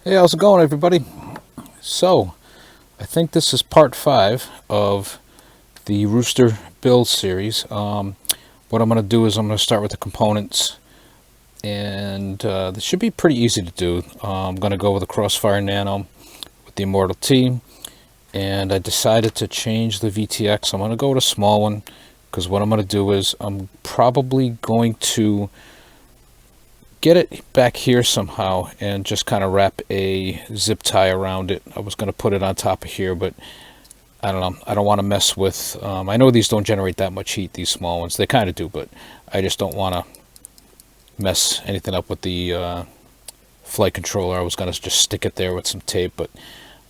Hey, how's it going, everybody? So, I think this is part 5 of the Rooster build series. What I'm going to do is I'm going to start with the components, and this should be pretty easy to do. I'm going to go with a Crossfire Nano with the Immortal T, and I decided to change the VTX. I'm going to go with a small one, because what I'm going to do is I'm probably going to get it back here somehow and just kind of wrap a zip tie around it. I was going to put it on top of here, but I don't know. I don't want to mess with... I know these don't generate that much heat, these small ones. They kind of do, but I just don't want to mess anything up with the flight controller. I was going to just stick it there with some tape, but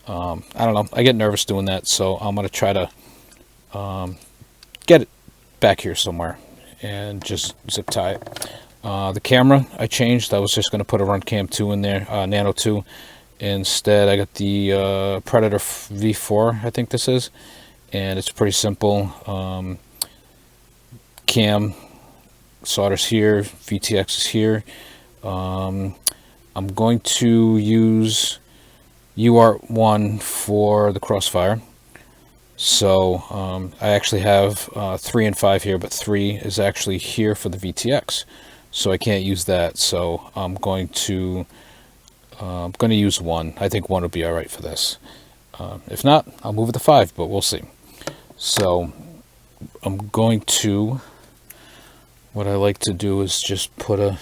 I don't know. I get nervous doing that, so I'm going to try to get it back here somewhere and just zip tie it. The camera I changed. I was just going to put a Runcam 2 in there, Nano 2. Instead, I got the Predator V4, I think this is. And it's pretty simple. Cam solders here, VTX is here. I'm going to use UART1 for the Crossfire. So I actually have 3 and 5 here, but 3 is actually here for the VTX. So I can't use that, so I'm going to use 1. I think 1 would be alright for this. If not, I'll move it to 5, but we'll see. So I'm going to... What I like to do is just put a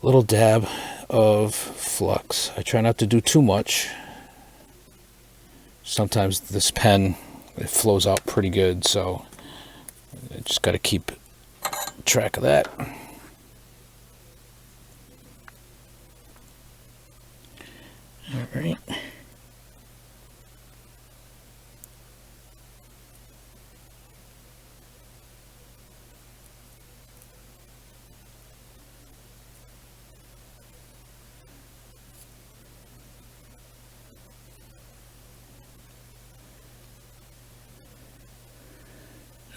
little dab of flux. I try not to do too much. Sometimes this pen, it flows out pretty good, so I just got to keep track of that. All right.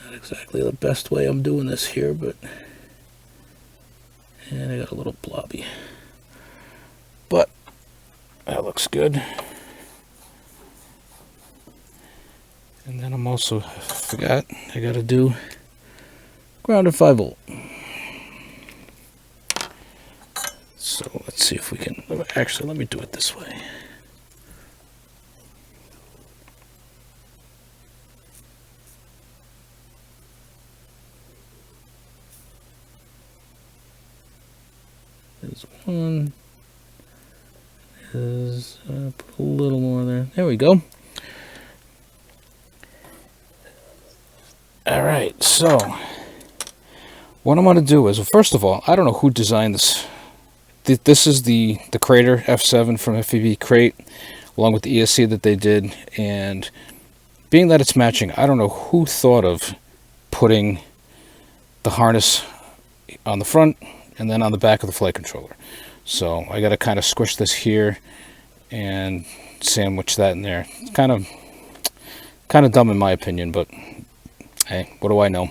Not exactly the best way I'm doing this here, but... And I got a little blobby. But that looks good. And then I'm also, I forgot, I got to do ground and 5 volt. So let's see if we can, actually let me do it this way. There's one. There's put a little more there. There we go. All right, so what I'm going to do is, well, first of all, I don't know who designed this. This is the Crater F7 from FPV Crate, along with the ESC that they did, and being that it's matching, I don't know who thought of putting the harness on the front and then on the back of the flight controller. So I got to kind of squish this here and sandwich that in there. It's kind of dumb in my opinion, but hey, what do I know?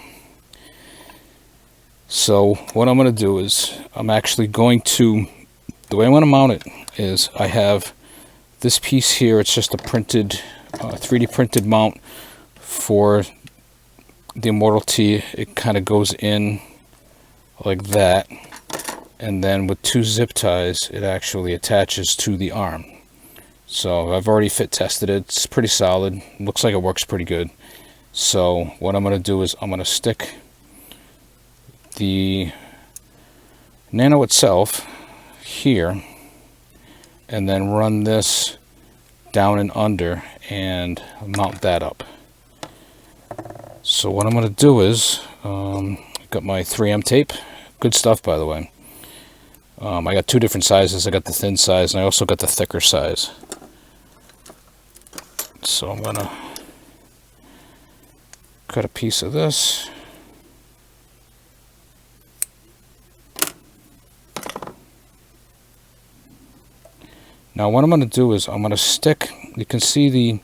So what I'm going to do is I'm actually going to, the way I'm going to mount it is I have this piece here. It's just a printed 3D printed mount for the Immortal T. It kind of goes in like that, and then with 2 zip ties it actually attaches to the arm. So I've already fit tested it. It's pretty solid. Looks like it works pretty good. So what I'm going to do is I'm going to stick the Nano itself here and then run this down and under and mount that up. So what I'm going to do is got my 3M tape. Good stuff, by the way. I got 2 different sizes. I got the thin size and I also got the thicker size. So I'm going to cut a piece of this. Now what I'm going to do is I'm going to stick, you can see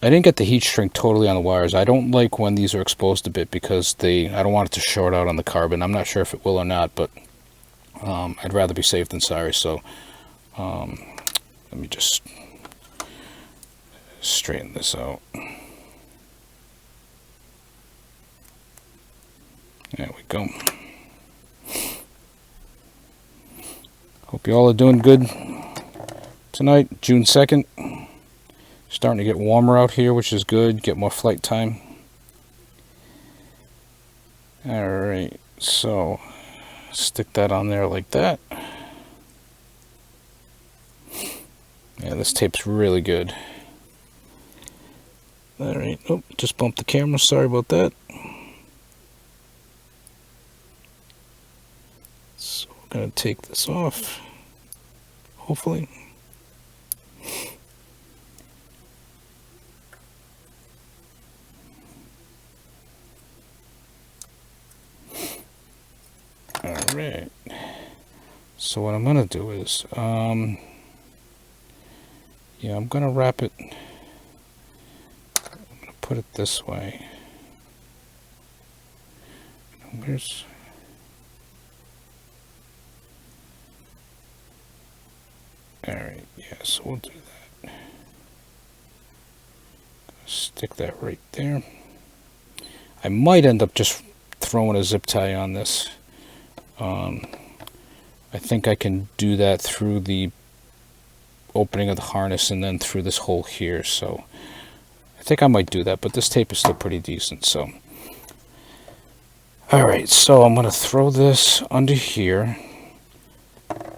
I didn't get the heat shrink totally on the wires. I don't like when these are exposed a bit because I don't want it to short out on the carbon. I'm not sure if it will or not, but I'd rather be safe than sorry, so let me just straighten this out. There we go. Hope you all are doing good tonight, June 2nd. Starting to get warmer out here, which is good. Get more flight time. Alright, so stick that on there like that. Yeah, this tape's really good. Alright, oh, just bumped the camera, sorry about that. So we're going to take this off, hopefully. Alright, so what I'm going to do is, yeah, I'm going to wrap it, I'm going to put it this way. Where's, alright, yeah, so we'll do that. Stick that right there. I might end up just throwing a zip tie on this. I think I can do that through the opening of the harness and then through this hole here, so I think I might do that, but this tape is still pretty decent. So alright, so I'm going to throw this under here.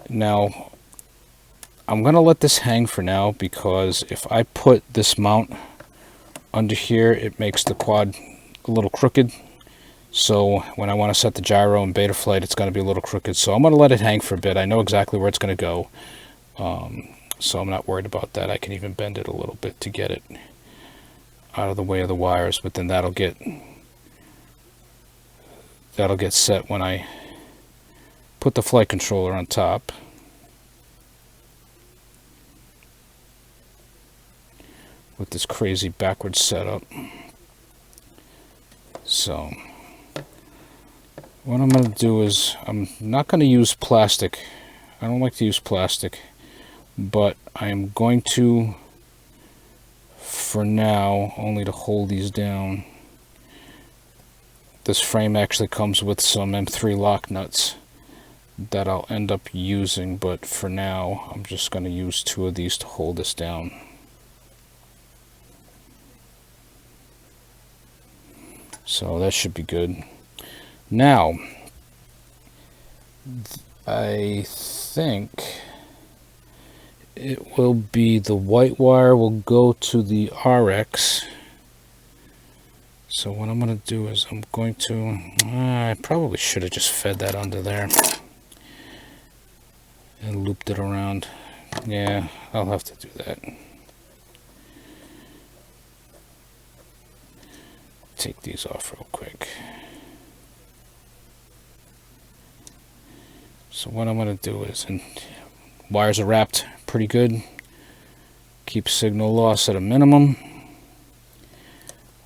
Now I'm going to let this hang for now, because if I put this mount under here, it makes the quad a little crooked. So when I want to set the gyro in beta flight, it's going to be a little crooked. So I'm going to let it hang for a bit. I know exactly where it's going to go. So I'm not worried about that. I can even bend it a little bit to get it out of the way of the wires, but then that'll get set when I put the flight controller on top. With this crazy backwards setup. So what I'm going to do is, I'm not going to use plastic. I don't like to use plastic, but I am going to, for now, only to hold these down. This frame actually comes with some M3 lock nuts that I'll end up using, but for now I'm just going to use 2 of these to hold this down. So that should be good. Now, I think it will be the white wire will go to the RX. So what I'm going to do is I'm going to, I probably should have just fed that under there and looped it around. Yeah, I'll have to do that. Take these off real quick. So what I'm going to do is, and wires are wrapped pretty good. Keep signal loss at a minimum.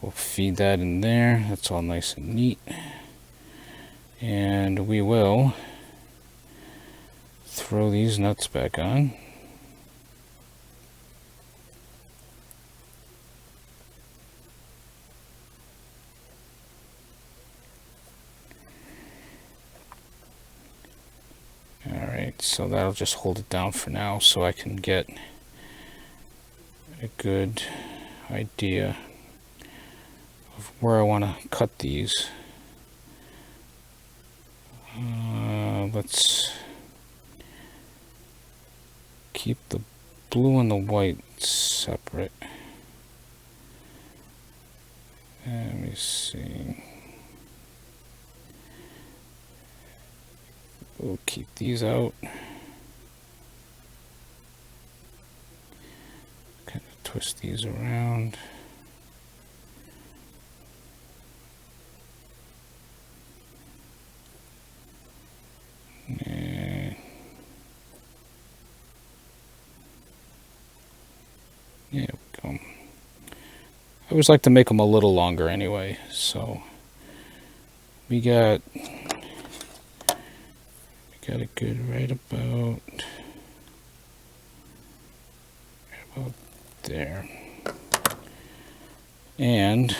We'll feed that in there. That's all nice and neat. And we will throw these nuts back on. Alright, so that'll just hold it down for now, so I can get a good idea of where I want to cut these. Let's keep the blue and the white separate. Let me see. We'll keep these out. Kind of twist these around. And there we go. I always like to make them a little longer anyway, so we got Got it good right about there. And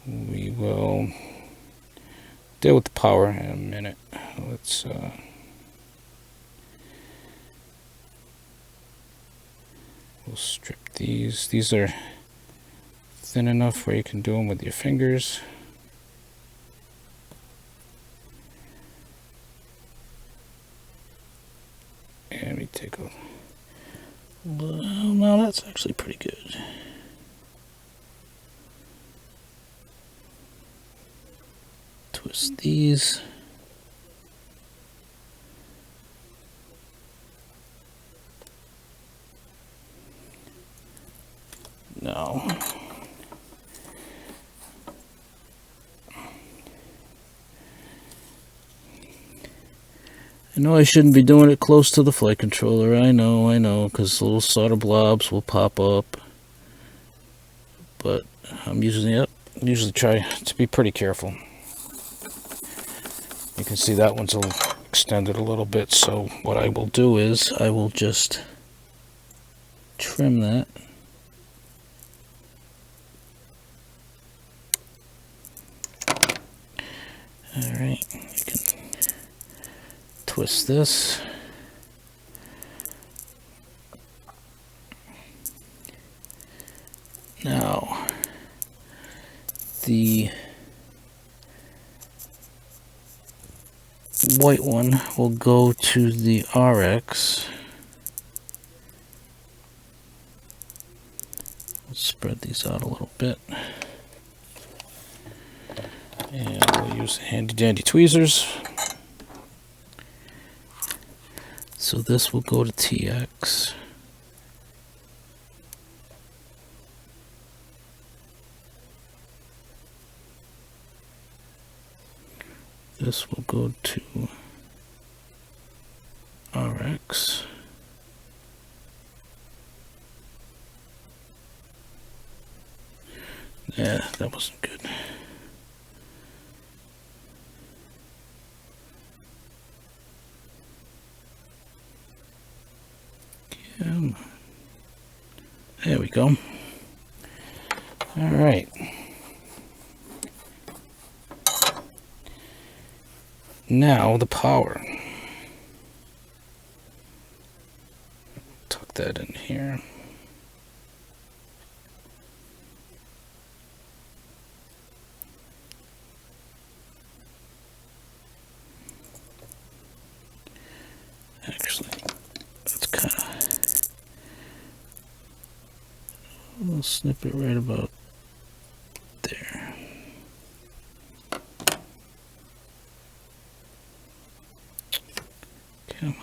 we will deal with the power in a minute. Let's we'll strip these. These are thin enough where you can do them with your fingers. And we take a, well, no, that's actually pretty good. Twist these. Now, I know I shouldn't be doing it close to the flight controller. I know, because little solder blobs will pop up. But I'm usually try to be pretty careful. You can see that one's extended a little bit, so what I will do is I will just trim that. Alright, you can twist this. Now, the white one will go to the RX. Let's spread these out a little bit. And we'll use the handy dandy tweezers. So this will go to TX. This will go to RX. Yeah, that wasn't good. There we go. All right. Now the power. Tuck that in here. Actually, that's kind of, we'll snip it right about there. Come on.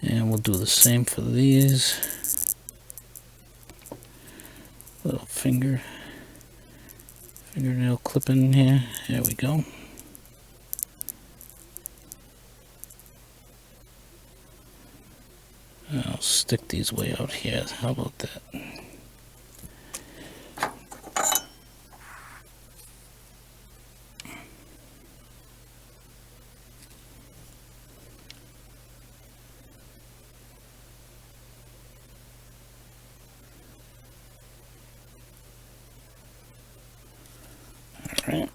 And we'll do the same for these. Little fingernail clip in here. There we go. I'll stick these way out here. How about that? All right.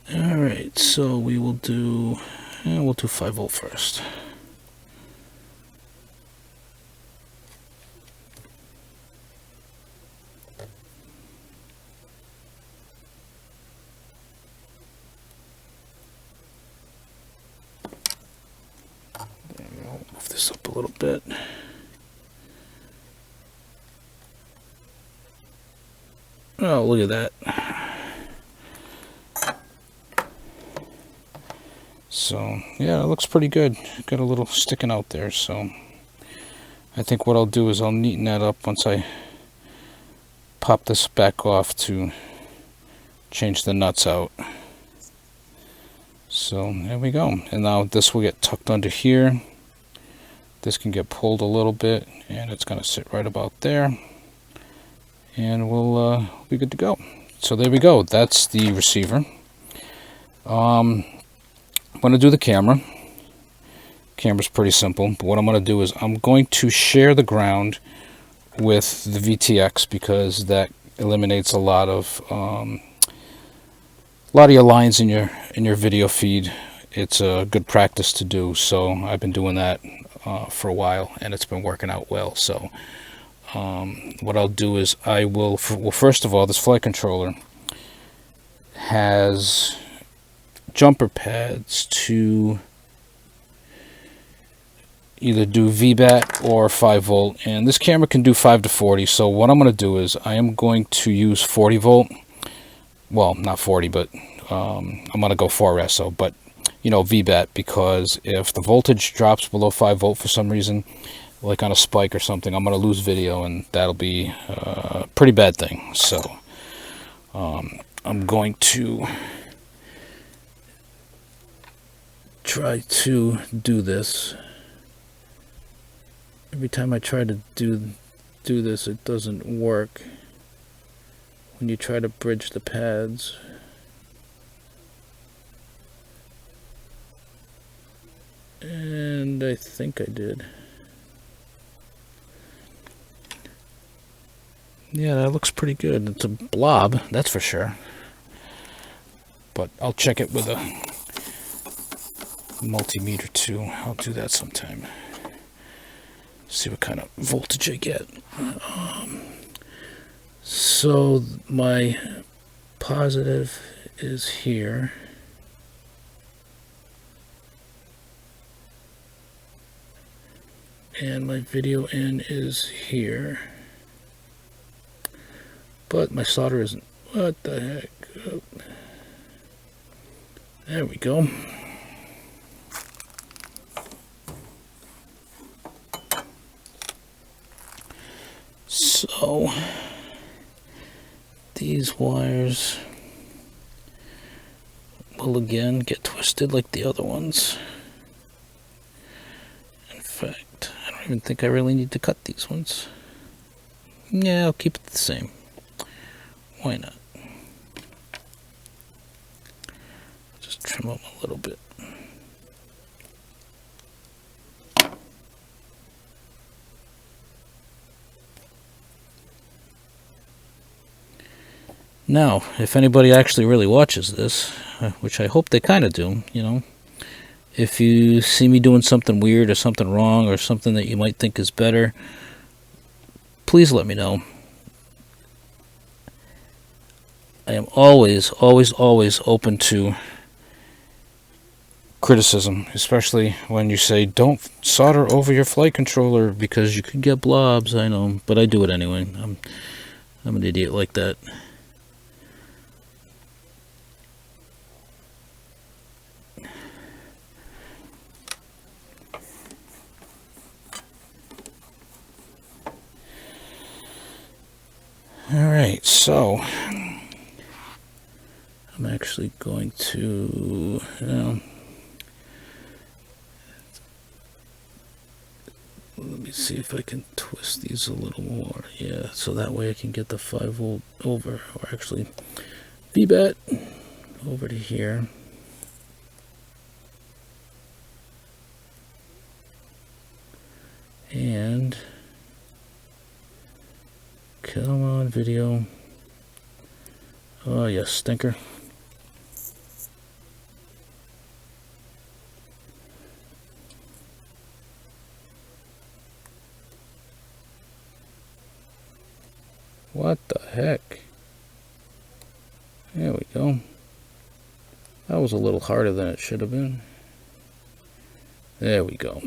Alright, so we will do, we'll do 5V first. There we go, move this up a little bit. Oh, look at that. So, yeah, it looks pretty good. Got a little sticking out there, so I think what I'll do is I'll neaten that up once I pop this back off to change the nuts out. So there we go. And now this will get tucked under here. This can get pulled a little bit, and it's going to sit right about there. And we'll be good to go. So there we go. That's the receiver. I'm going to do the camera. Camera's pretty simple, but what I'm going to do is I'm going to share the ground with the VTX, because that eliminates a lot of your lines in your video feed. It's a good practice to do, so I've been doing that for a while, and it's been working out well. So what I'll do is I will, well, first of all, this flight controller has jumper pads to either do VBAT or 5 volt, and this camera can do 5 to 40. So what I'm going to do is I am going to use 40 volt. Well, not 40, but I'm going to go 4SO, but you know, VBAT, because if the voltage drops below 5 volt for some reason, like on a spike or something, I'm going to lose video, and that'll be a pretty bad thing. So I'm going to try to do this. Every time I try to do this, it doesn't work when you try to bridge the pads. And I think I did. Yeah, that looks pretty good. It's a blob, that's for sure. But I'll check it with a multimeter too. I'll do that sometime. See what kind of voltage I get. So my positive is here. And my video in is here. But my solder isn't. What the heck? Oh. There we go. So these wires will again get twisted like the other ones. In fact, I don't even think I really need to cut these ones. Yeah, I'll keep it the same. Why not? Just trim them a little bit. Now, if anybody actually really watches this, which I hope they kind of do, you know, if you see me doing something weird or something wrong or something that you might think is better, please let me know. I am always, always, always open to criticism, especially when you say, don't solder over your flight controller because you could get blobs. I know, but I do it anyway. I'm an idiot like that. Alright, so I'm actually going to, let me see if I can twist these a little more. Yeah, so that way I can get the 5 volt over, or actually VBAT over to here. And come on, video. Oh, you stinker. What the heck? There we go. That was a little harder than it should have been. There we go.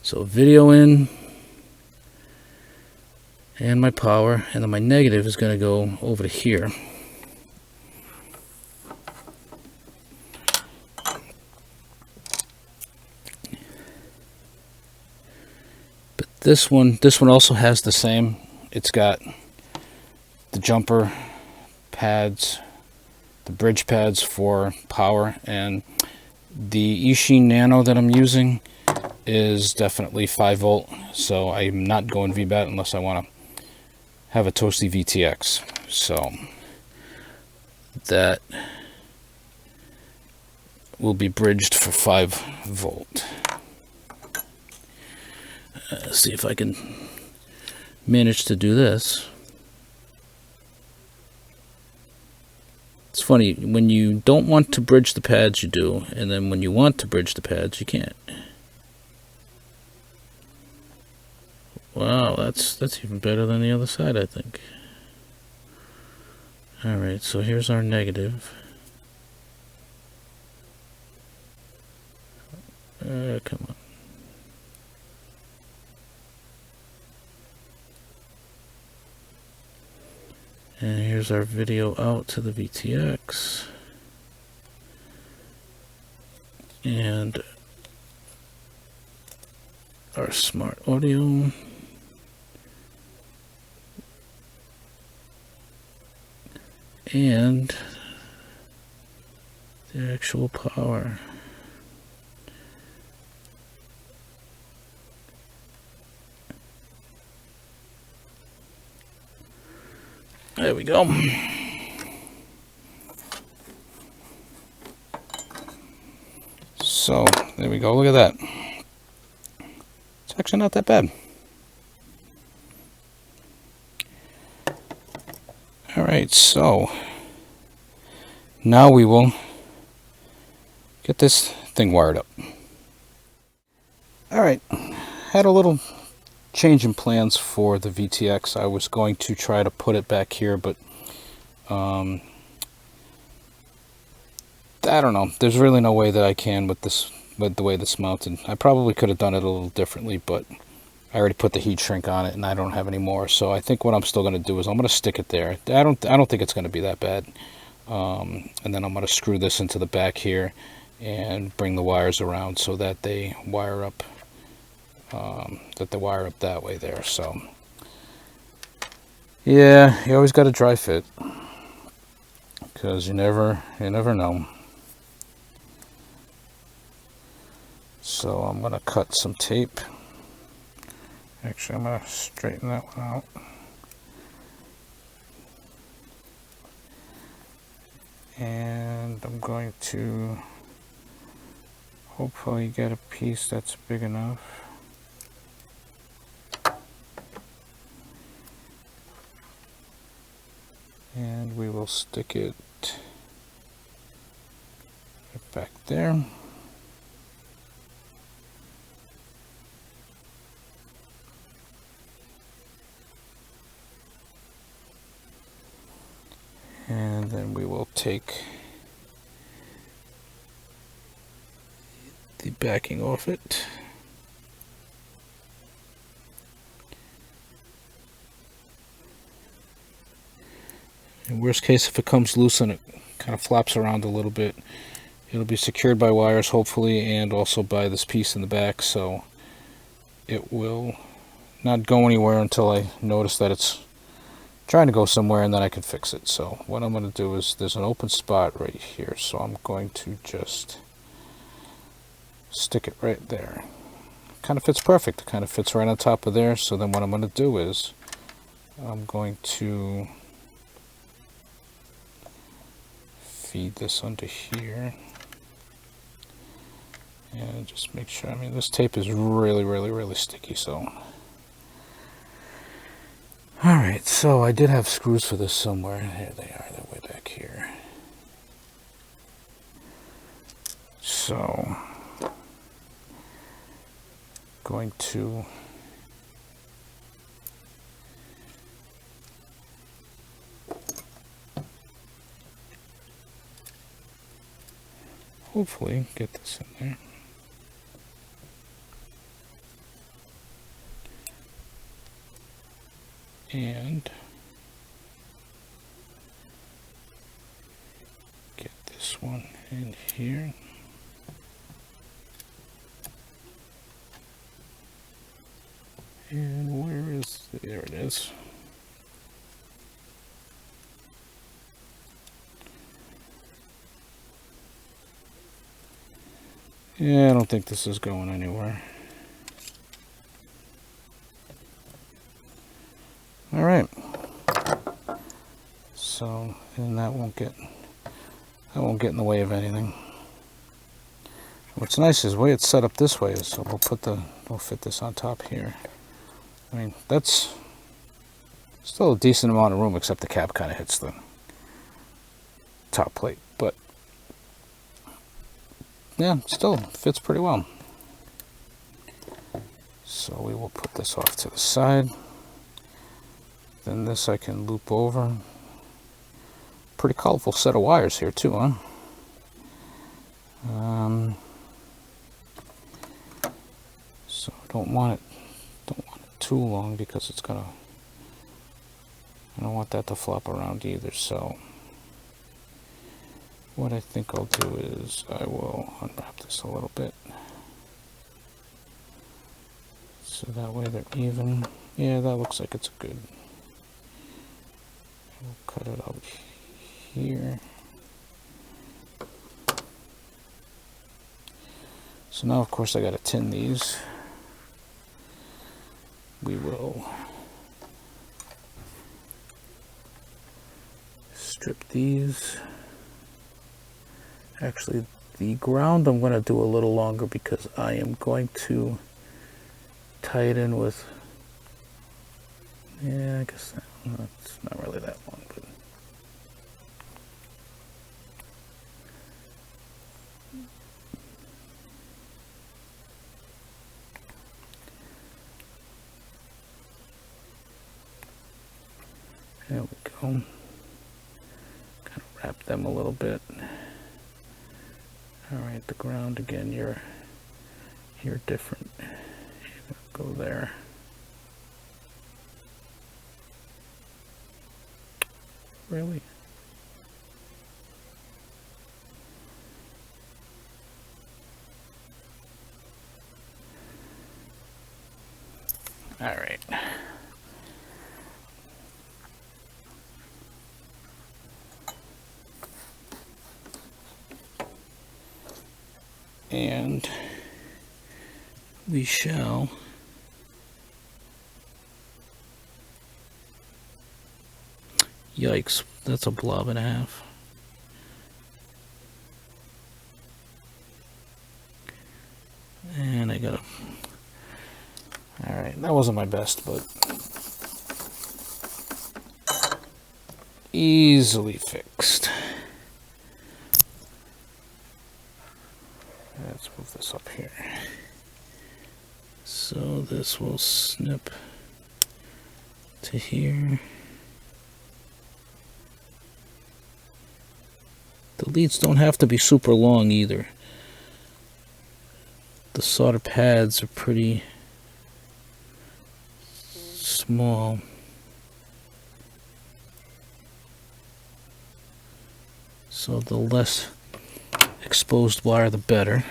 So video in. And my power, and then my negative is going to go over to here. But this one also has the same. It's got the jumper pads, the bridge pads for power, and the Ishii Nano that I'm using is definitely 5 volt, so I'm not going VBAT unless I want to have a toasty VTX. So that will be bridged for 5 volt. See if I can manage to do this. It's funny, when you don't want to bridge the pads, you do, and then when you want to bridge the pads, you can't. Wow, that's even better than the other side, I think. Alright, so here's our negative. Come on. And here's our video out to the VTX. And our smart audio. And the actual power. There we go. So, there we go. Look at that. It's actually not that bad. Alright, so now we will get this thing wired up. Alright, had a little change in plans for the VTX. I was going to try to put it back here, but I don't know. There's really no way that I can with this, with the way this mounted. I probably could have done it a little differently, but I already put the heat shrink on it and I don't have any more. So I think what I'm still going to do is I'm going to stick it there. I don't think it's going to be that bad. And then I'm going to screw this into the back here and bring the wires around so that they wire up that way there. So yeah, you always got to dry fit, because you never know. So I'm going to cut some tape. Actually, I'm going to straighten that one out. And I'm going to hopefully get a piece that's big enough. And we will stick it right back there. And then we will take the backing off it. In worst case, if it comes loose and it kind of flops around a little bit, it'll be secured by wires hopefully, and also by this piece in the back, so it will not go anywhere until I notice that it's trying to go somewhere, and then I can fix it. So what I'm going to do is, there's an open spot right here, so I'm going to just stick it right there. Kind of fits perfect. It kind of fits right on top of there. So then what I'm going to do is I'm going to feed this under here and just make sure. I mean, this tape is really sticky, so alright, so I did have screws for this somewhere. Here they are, they're way back here. So, going to hopefully get this in there. And get this one in here. And where is, there it is. Yeah, I don't think this is going anywhere. All right. So, and that won't get in the way of anything. What's nice is the way it's set up this way is so we'll fit this on top here. I mean, that's still a decent amount of room, except the cap kind of hits the top plate, but yeah, still fits pretty well. So we will put this off to the side. Then this I can loop over. Pretty colorful set of wires here too, huh? So don't want it too long because it's gonna. I don't want that to flop around either. So what I think I'll do is I will unwrap this a little bit, so that way they're even. Yeah, that looks like it's good. We'll cut it out here. So now, of course, I got to tin these. We will strip these. Actually, the ground I'm going to do a little longer because I am going to tie it in with. Yeah, I guess it's not really that long, but. There we go. Kind of wrap them a little bit. All right, the ground again. You're different. You're gonna go there. Really? All right. And we shall yikes, that's a blob and a half. And I gotta. Alright, that wasn't my best, but easily fixed. Let's move this up here. So this will snip to here. The leads don't have to be super long either. The solder pads are pretty small. So the less exposed wire, the better.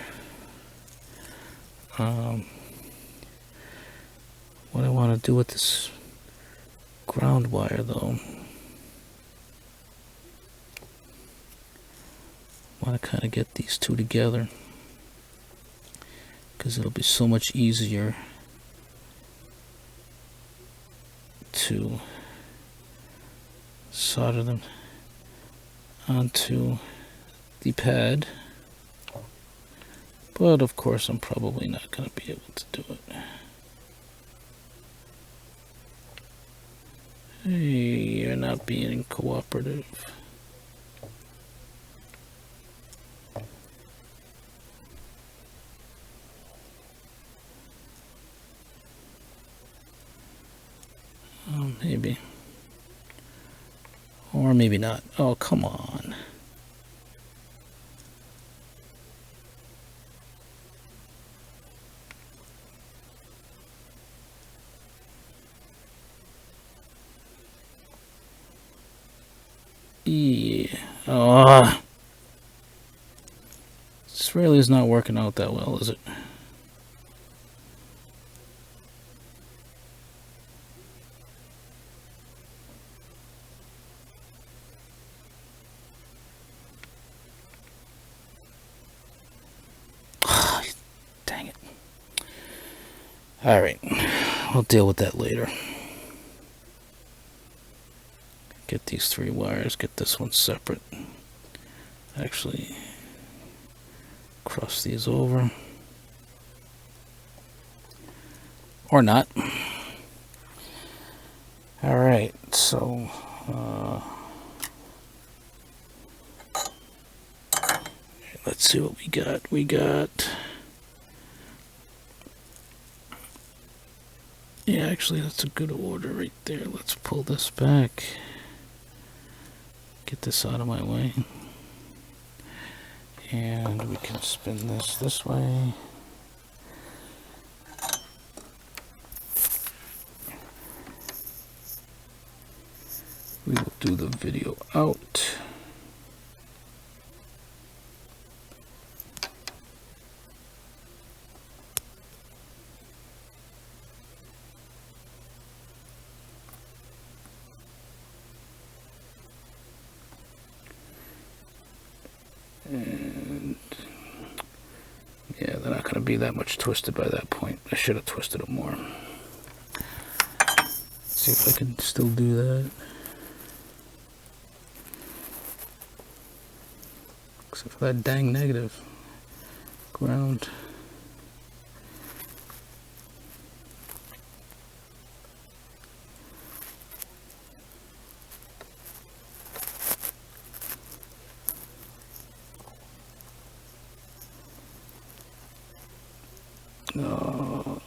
What I want to do with this ground wire, though, I want to kind of get these two together because it'll be so much easier to solder them onto the pad. But of course I'm probably not going to be able to do it. Hey, you're not being cooperative. Maybe. Or maybe not. Oh, come on. Yeah. Oh. This really is not working out that well, is it? Alright, I'll deal with that later. Get these 3 wires, get this one separate. Actually, cross these over. Or not. Alright, so let's see what we got. We got, yeah, actually that's a good order right there. Let's pull this back. Get this out of my way. And we can spin this way. We will do the video out. And yeah, they're not going to be that much twisted by that point. I should have twisted them more. Let's see if I can still do that. Except for that dang negative ground. Oh.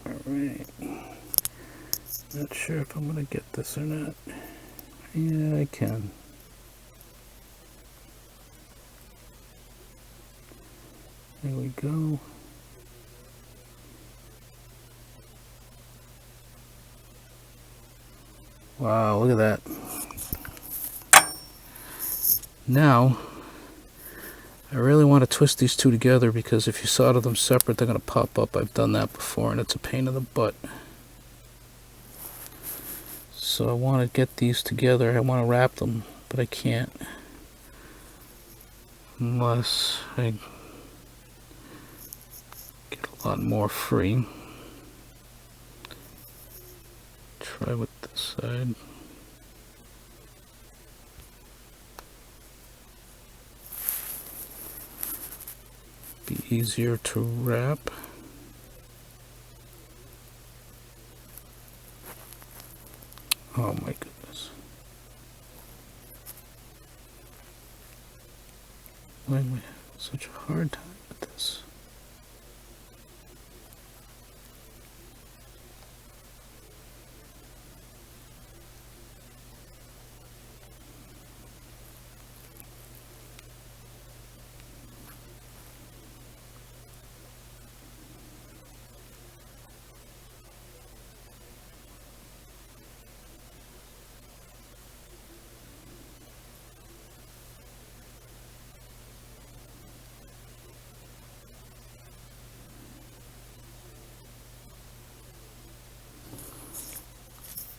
Alright. Not sure if I'm going to get this or not. Yeah, I can. There we go. Wow, look at that. Now, I really want to twist these two together because if you solder them separate, they're going to pop up. I've done that before and it's a pain in the butt. So I want to get these together. I want to wrap them, but I can't unless I get a lot more free. Try with this side. Be easier to wrap. Oh my goodness. Why am I having such a hard time with this?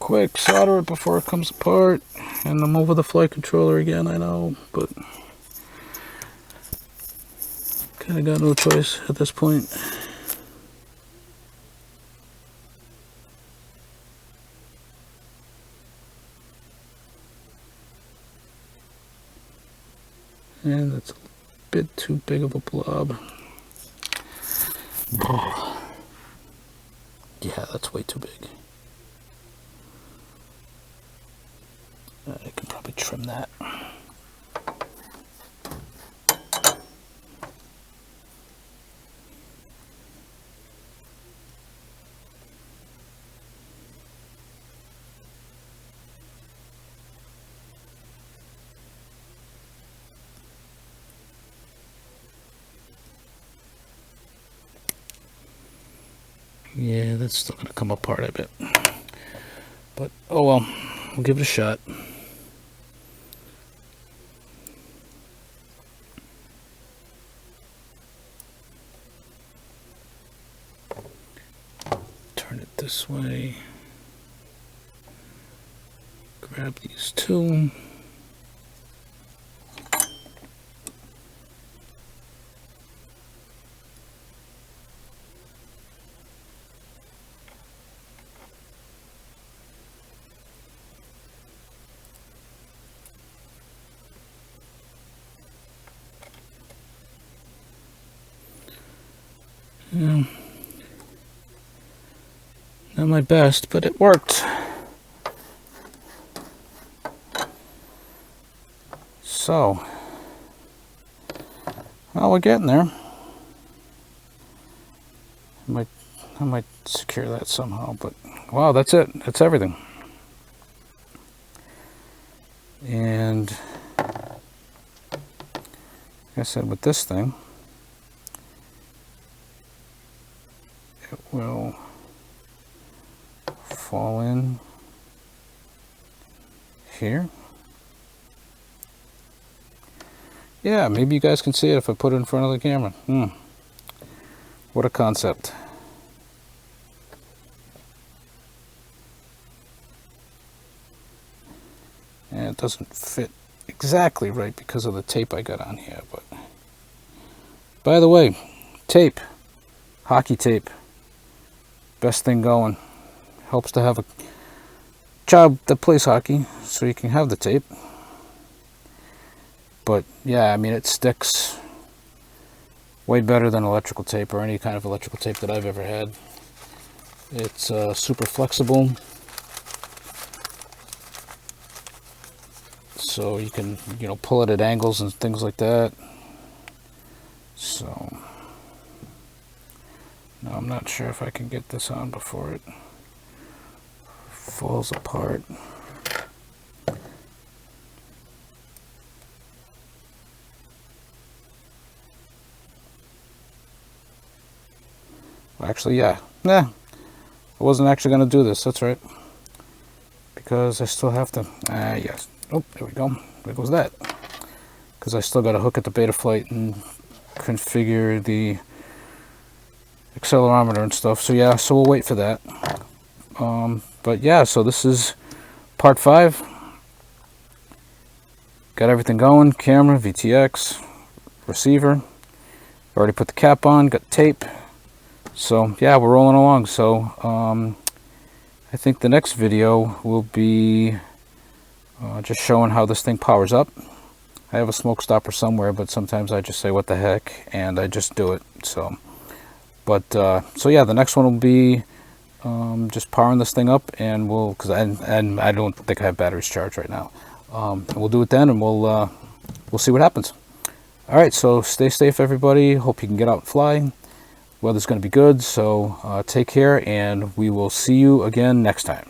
Quick, solder it before it comes apart. And I'm over the flight controller again, I know, but kind of got no choice at this point. And that's a bit too big of a blob. Yeah, that's way too big. I can probably trim that. Yeah, that's still going to come apart, I bet. But, oh well, we'll give it a shot. this way. Grab these two. Yeah. Not my best, but it worked. So, well, we're getting there. I might secure that somehow, but wow, that's it. That's everything. And like I said, with this thing, it will fall in here. Yeah, maybe you guys can see it if I put it in front of the camera. What a concept. And it doesn't fit exactly right because of the tape I got on here, but by the way, tape, hockey tape, best thing going. Helps to have a child that plays hockey so you can have the tape. But yeah, I mean, it sticks way better than electrical tape or any kind of electrical tape that I've ever had. It's super flexible, so you can, you know, pull it at angles and things like that. So now I'm not sure if I can get this on before it falls apart. Actually, yeah. I wasn't actually going to do this. That's right. Because I still have to... yes. Oh, there we go. There goes that. Because I still got to hook at the Betaflight and configure the accelerometer and stuff. So yeah, so we'll wait for that. But yeah, so this is part 5. Got everything going. Camera, VTX, receiver. Already put the cap on. Got tape. So yeah, we're rolling along. So I think the next video will be just showing how this thing powers up. I have a smoke stopper somewhere, but sometimes I just say what the heck and I just do it. So but so yeah, the next one will be just powering this thing up, and we'll, because I don't think I have batteries charged right now. We'll do it then, and we'll see what happens. All right, so stay safe, everybody. Hope you can get out and fly. Weather's going to be good, so take care, and we will see you again next time.